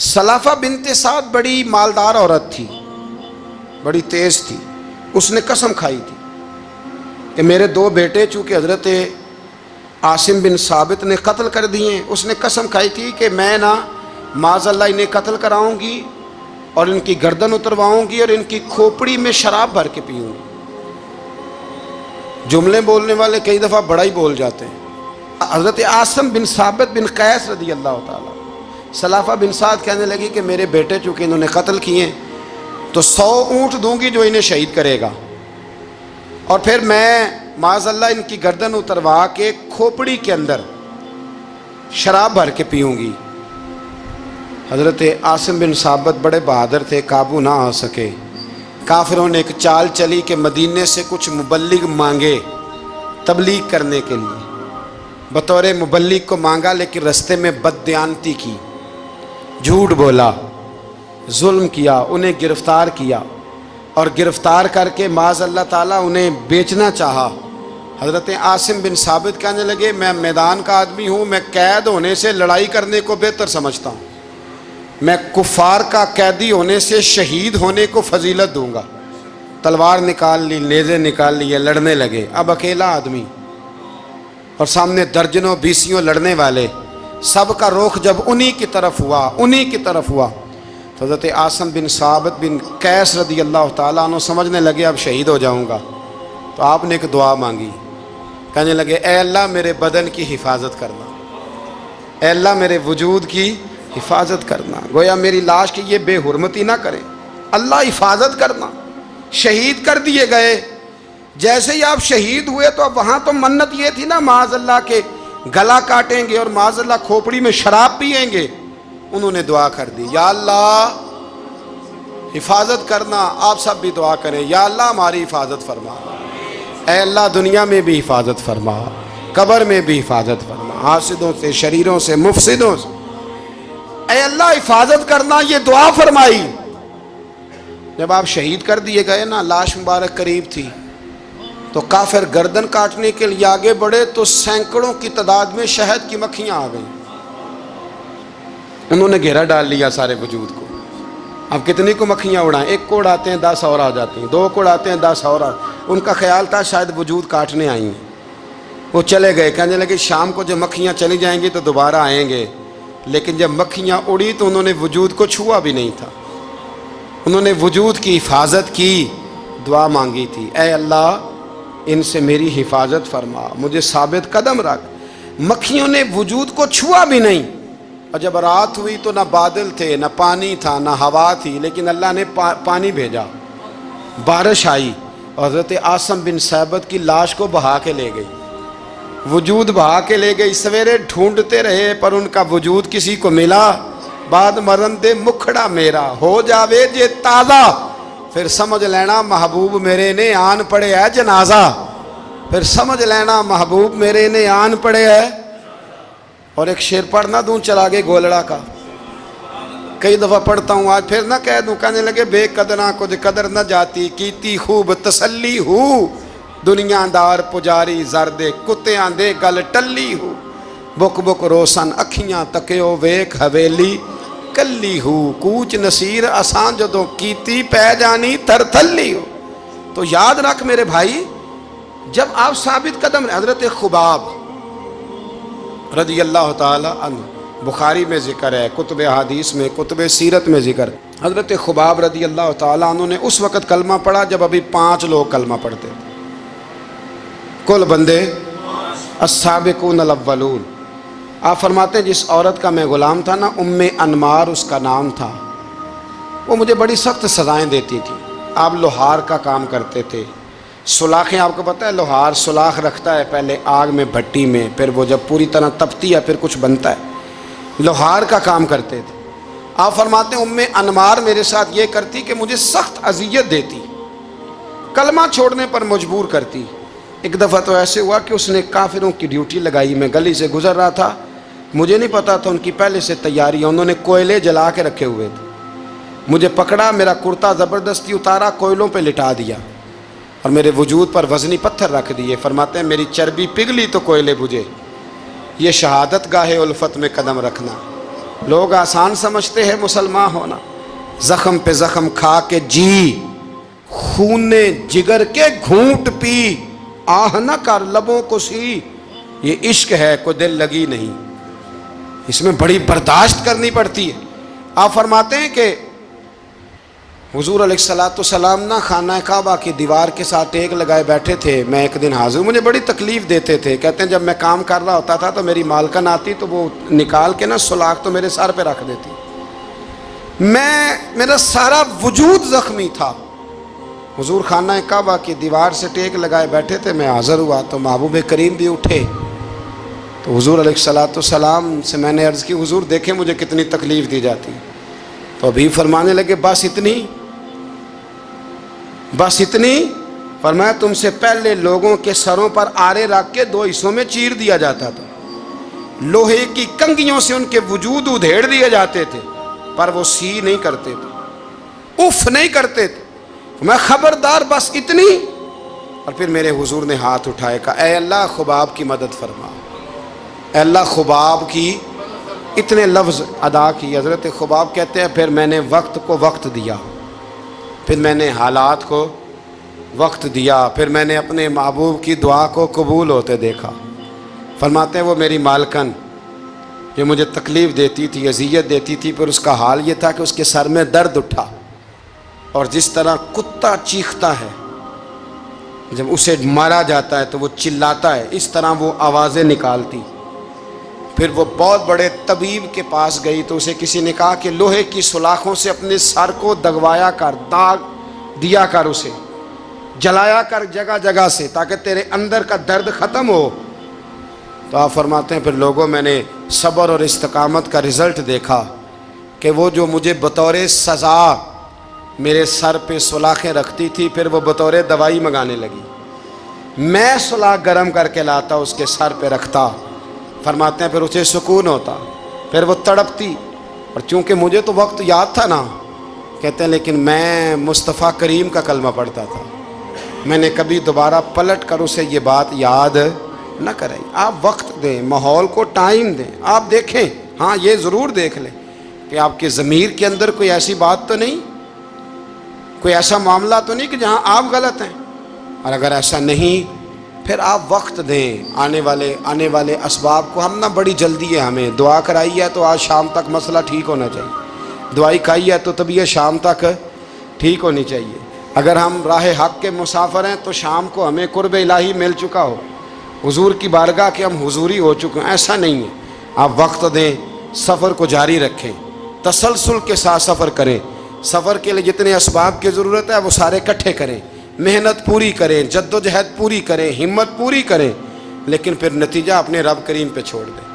सलाफा बिनते साद बड़ी मालदार औरत थी, बड़ी तेज थी। उसने कसम खाई थी कि मेरे दो बेटे चूँकि हज़रत आसिम बिन साबित ने कत्ल कर दिए, उसने कसम खाई थी कि मैं ना माज़अल्लाह इन्हें कत्ल कराऊंगी और इनकी गर्दन उतरवाऊंगी और इनकी खोपड़ी में शराब भर के पीऊंगी। जुमले बोलने वाले कई दफ़ा बड़ा ही बोल जाते हैं। हज़रत आसिम बिन साबित बिन कैस रदी अल्लाह ताला, सलाफा बिन साद कहने लगी कि मेरे बेटे चूँकि इन्होंने कत्ल किए तो 100 ऊँट दूंगी जो इन्हें शहीद करेगा, और फिर मैं माज़अल्लाह इनकी गर्दन उतरवा के खोपड़ी के अंदर शराब भर के पीऊँगी। हज़रत आसिम बिन साबित बड़े बहादुर थे, काबू ना आ सके। काफिरों ने एक चाल चली कि मदीने से कुछ मुबल्लिग मांगे तबलीग करने के लिए। बतौर मुबल्लिग को मांगा, लेकिन रस्ते में बददियानती की, झूठ बोला, जुल्म किया, उन्हें गिरफ़्तार किया और गिरफ़्तार करके माज़अल्लाह ताला उन्हें बेचना चाहा। हज़रत आसिम बिन साबित कहने लगे मैं मैदान का आदमी हूँ, मैं कैद होने से लड़ाई करने को बेहतर समझता हूँ, मैं कुफ़ार का कैदी होने से शहीद होने को फजीलत दूंगा। तलवार निकाल ली, नेज़े निकाल लिए, लड़ने लगे। अब अकेला आदमी और सामने दर्जनों बीसियों लड़ने वाले, सब का रुख जब उन्हीं की तरफ हुआ, तो हज़रत आसिम बिन साबित बिन कैस रदी अल्लाह ताला अन्हु समझने लगे अब शहीद हो जाऊंगा। तो आपने एक दुआ मांगी, कहने लगे ऐ अल्लाह मेरे बदन की हिफाजत करना, ऐ अल्लाह मेरे वजूद की हिफाजत करना, गोया मेरी लाश की ये बेहुरमती ना करें, अल्लाह हिफाजत करना। शहीद कर दिए गए। जैसे ही आप शहीद हुए तो अब वहाँ तो मन्नत ये थी ना माज़अल्लाह के गला काटेंगे और माज़अल्लाह खोपड़ी में शराब पिएंगे। उन्होंने दुआ कर दी, या अल्लाह हिफाजत करना। आप सब भी दुआ करें, या अल्लाह हमारी हिफाजत फरमा, ऐ अल्लाह दुनिया में भी हिफाजत फरमा, कब्र में भी हिफाजत फरमा, हासिदों से, शरीरों से, मुफसिदों से, ऐ अल्लाह हिफाजत करना। ये दुआ फरमाई। जब आप शहीद कर दिए गए ना, लाश मुबारक करीब थी, तो काफिर गर्दन काटने के लिए आगे बढ़े तो सैकड़ों की तादाद में शहद की मक्खियां आ गईं। उन्होंने घेरा डाल लिया सारे वजूद को। अब कितनी को मक्खियां उड़ाएं? एक को उड़ाते हैं 10 और आ जाती हैं, 2 को उड़ाते हैं 10 और आ। उनका ख्याल था शायद वजूद काटने आई हैं। वो चले गए, कहने लगे शाम को जब मक्खियां चली जाएंगी तो दोबारा आएंगे। लेकिन जब मक्खियां उड़ी तो उन्होंने वजूद को छुआ भी नहीं था। उन्होंने वजूद की हिफाजत की, दुआ मांगी थी, ऐ अल्लाह इनसे मेरी हिफाजत फरमा, मुझे साबित कदम रख। मक्खियों ने वजूद को छुआ भी नहीं। और जब रात हुई तो ना बादल थे, ना पानी था, ना हवा थी, लेकिन अल्लाह ने पानी भेजा, बारिश आई और हज़रत आसिम बिन साबित की लाश को बहा के ले गई, वजूद बहा के ले गई। सवेरे ढूंढते रहे पर उनका वजूद किसी को मिला। बाद मरन दे मुखड़ा मेरा हो जावे जे ताज़ा, फिर समझ लेना महबूब मेरे ने आन पड़े है जनाजा, फिर समझ लेना महबूब मेरे ने आन पड़े है। और एक शेर पढ़ ना दूं चला गए गोलड़ा का, कई दफ़ा पढ़ता हूँ, आज फिर ना कह दूं। कहने लगे बेकदरा कुछ कदर न जाती, कीती खूब तसल्ली हूँ, दुनियादार पुजारी जरदे कुत्तियां दे गल टल्ली हूँ, बुक बुक रोशन अखियां तकियो वेख हवेली कल्ली हूँ, कूच नसीर असां जदों कीती पै जानी तरथल्ली हो। तो याद रख मेरे भाई, जब आप साबित कदम, हजरत खुबाब रदी अल्लाह ताला अन्हु, बुखारी में जिक्र है, कुतुब हदीस में, कुतुब सीरत में जिक्र। हजरत खुबाब रदी अल्लाह ताला अन्हु ने उस वक़्त कलमा पढ़ा जब अभी 5 लोग कलमा पढ़ते थे, कुल बंदे अस्साबिकून अल-अव्वलून। आप फरमाते हैं जिस औरत का मैं ग़ुलाम था ना, उम्मे अनमार उसका नाम था, वो मुझे बड़ी सख्त सज़ाएँ देती थी। आप लोहार का काम करते थे, सुलाखें, आपको पता है लोहार सुलाख रखता है पहले आग में, भट्टी में, फिर वो जब पूरी तरह तपती है फिर कुछ बनता है, लोहार का काम करते थे। आप फरमाते हैं उम्मे अनमार मेरे साथ ये करती कि मुझे सख्त अजियत देती, कलमा छोड़ने पर मजबूर करती। एक दफ़ा तो ऐसे हुआ कि उसने काफिरों की ड्यूटी लगाई, मैं गली से गुजर रहा था, मुझे नहीं पता था उनकी पहले से तैयारी है, उन्होंने कोयले जला के रखे हुए थे। मुझे पकड़ा, मेरा कुर्ता ज़बरदस्ती उतारा, कोयलों पे लिटा दिया और मेरे वजूद पर वज़नी पत्थर रख दिए। फरमाते हैं मेरी चर्बी पिघली तो कोयले बुझे। ये शहादत गाहे उल्फत में कदम रखना, لوگ آسان سمجھتے ہیں مسلمان ہونا، زخم پہ زخم کھا کے جی، خون جگر کے گھونٹ پی، آہ نہ کر لبوں کو سی، یہ عشق ہے کوئی دل لگی نہیں، اس میں بڑی برداشت کرنی پڑتی ہے۔ آپ فرماتے ہیں کہ حضور علیہ السلام نہ خانہ کعبہ کی دیوار کے ساتھ ٹیک لگائے بیٹھے تھے، میں ایک دن حاضر، مجھے بڑی تکلیف دیتے تھے، کہتے ہیں جب میں کام کر رہا ہوتا تھا تو میری مالکن آتی تو وہ نکال کے نا سلاخ تو میرے سر پہ رکھ دیتی، میرا سارا وجود زخمی تھا۔ حضور خانہ کعبہ کی دیوار سے ٹیک لگائے بیٹھے تھے، میں حاضر ہوا تو محبوب کریم بھی اٹھے، تو حضور علیہ السلام سے میں نے عرض کی حضور دیکھیں مجھے کتنی تکلیف دی جاتی، تو ابھی فرمانے لگے بس اتنی، فرمایا تم سے پہلے لوگوں کے سروں پر آرے رکھ کے 2 حصوں میں چیر دیا جاتا تھا، لوہے کی کنگھیوں سے ان کے وجود ادھیڑ دیے جاتے تھے، پر وہ سی نہیں کرتے تھے، اف نہیں کرتے تھے، میں خبردار بس اتنی۔ اور پھر میرے حضور نے ہاتھ اٹھائے کہا اے اللہ خباب کی مدد فرما، اے اللہ خباب کی، اتنے لفظ ادا کی۔ حضرت خباب کہتے ہیں پھر میں نے وقت کو وقت دیا، پھر میں نے حالات کو وقت دیا، پھر میں نے اپنے محبوب کی دعا کو قبول ہوتے دیکھا۔ فرماتے ہیں وہ میری مالکن جو مجھے تکلیف دیتی تھی، اذیت دیتی تھی، پھر اس کا حال یہ تھا کہ اس کے سر میں درد اٹھا، اور جس طرح کتا چیختا ہے جب اسے مارا جاتا ہے تو وہ چلاتا ہے، اس طرح وہ آوازیں نکالتی۔ پھر وہ بہت بڑے طبیب کے پاس گئی تو اسے کسی نے کہا کہ لوہے کی سلاخوں سے اپنے سر کو دگوایا کر، داغ دیا کر، اسے جلایا کر جگہ جگہ سے تاکہ تیرے اندر کا درد ختم ہو۔ تو آپ فرماتے ہیں پھر لوگوں میں نے صبر اور استقامت کا رزلٹ دیکھا کہ وہ جو مجھے بطور سزا میرے سر پہ سلاخیں رکھتی تھی، پھر وہ بطور دوائی منگانے لگی، میں سلاخ گرم کر کے لاتا اس کے سر پہ رکھتا، فرماتے ہیں پھر اسے سکون ہوتا، پھر وہ تڑپتی، اور چونکہ مجھے تو وقت یاد تھا نا، کہتے ہیں لیکن میں مصطفیٰ کریم کا کلمہ پڑھتا تھا، میں نے کبھی دوبارہ پلٹ کر اسے یہ بات یاد نہ کرائی۔ آپ وقت دیں، ماحول کو ٹائم دیں، آپ دیکھیں، ہاں یہ ضرور دیکھ لیں کہ آپ کے ضمیر کے اندر کوئی ایسی بات تو نہیں، کوئی ایسا معاملہ تو نہیں کہ جہاں آپ غلط ہیں، اور اگر ایسا نہیں پھر آپ وقت دیں آنے والے اسباب کو۔ ہم نہ بڑی جلدی ہے، ہمیں دعا کرائی ہے تو آج شام تک مسئلہ ٹھیک ہونا چاہیے، دعائی کھائی ہے تو طبیعت شام تک ٹھیک ہونی چاہیے، اگر ہم راہ حق کے مسافر ہیں تو شام کو ہمیں قرب الہی مل چکا ہو، حضور کی بارگاہ کے ہم حضوری ہو چکے ہیں، ایسا نہیں ہے۔ آپ وقت دیں، سفر کو جاری رکھیں، تسلسل کے ساتھ سفر کریں، سفر کے لیے جتنے اسباب کی ضرورت ہے وہ سارے اکٹھے کریں، محنت پوری کریں، جد و جہد پوری کریں، ہمت پوری کریں، لیکن پھر نتیجہ اپنے رب کریم پہ چھوڑ دیں۔